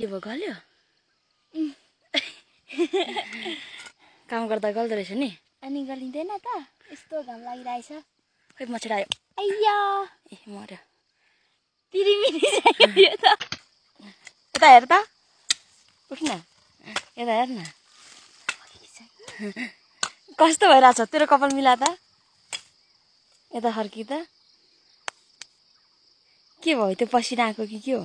के भयो गल्यो काम गर्दा गल्दो रहेछ नि अनि गलिँदैन त यस्तो घाम लागिरहेछ खै मच्छर आयो अय्या ए मर्यो तिरिमिरी चाहियो त यता हेर त उठ न यता हेर न कस्तो भइरहेछ तेरो कपाल मिला त यता फर्की त के भयो त्यो पसिना आएको कि के हो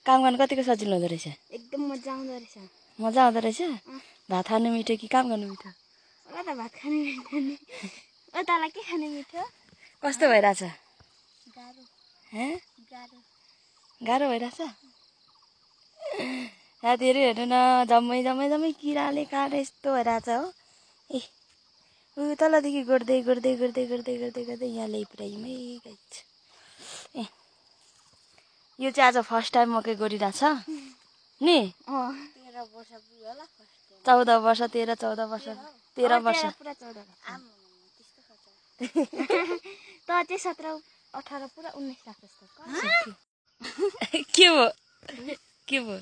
काम गर्नु कतिको सजिलो हुँदो रहेछ एकदम मजा आउँदो रहेछ मजा आउँदो रहेछ भात खानु मिठो कि काम गर्नु मिठो मलाई त भात खानु मिठो नि तँलाई के खानु मिठो कस्तो भइरहेछ गाह्रो गाह्रो गाह्रो भइरहेछ साथीहरू हेर्नु न जम्मै जम्मै जम्मै किराले काटेर यस्तो भइरहेछ हो ए ऊ तलदेखि गोड्दै गोड्दै गोड्दै गोड्दै गोड्दै गोड्दै यहाँ ल्याइपुऱ्याइमै गाइछ ए यो चाहिँ आज फर्स्ट टाइम मकै गोडिरहेछ नि 13 वर्ष पुग्यो होला फर्स्ट 14 वर्ष 13 14 वर्ष 13 वर्ष पुरा 14 त्यस्तो खर्च त चाहिँ 17 18 पुरा 19 लाख जस्तो के भयो के भयो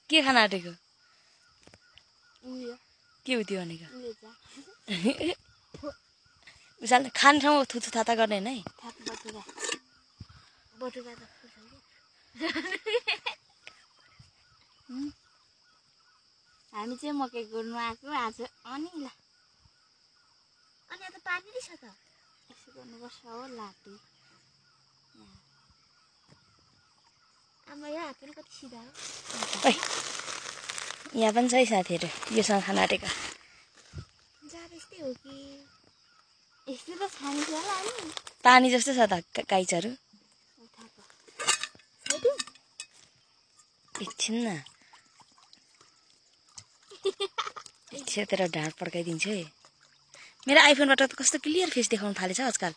के खान आँटेको के हो त्यो भनेको विशाल खाने ठाउँमा थुथु थाता गर्ने होइन है हामी चाहिँ मकै गोड्नु आएको आज अनि ल अनि त पानी रहेछ त यसो गर्नुपर्छ हो लाटो आमा यहाँ हात पनि कति सिधा हो यहाँ पनि छ है साथीहरू योसँग खान आँटेको जाँदा यस्तै हो कि यस्तै त खाने थियो होला नि पानी जस्तो छ त गाइचहरू एकछिन न एकछिन तेरो ढाड पड्काइदिन्छु है मेरो आइफोनबाट त कस्तो क्लियर फेस देखाउनु थालेछ आजकल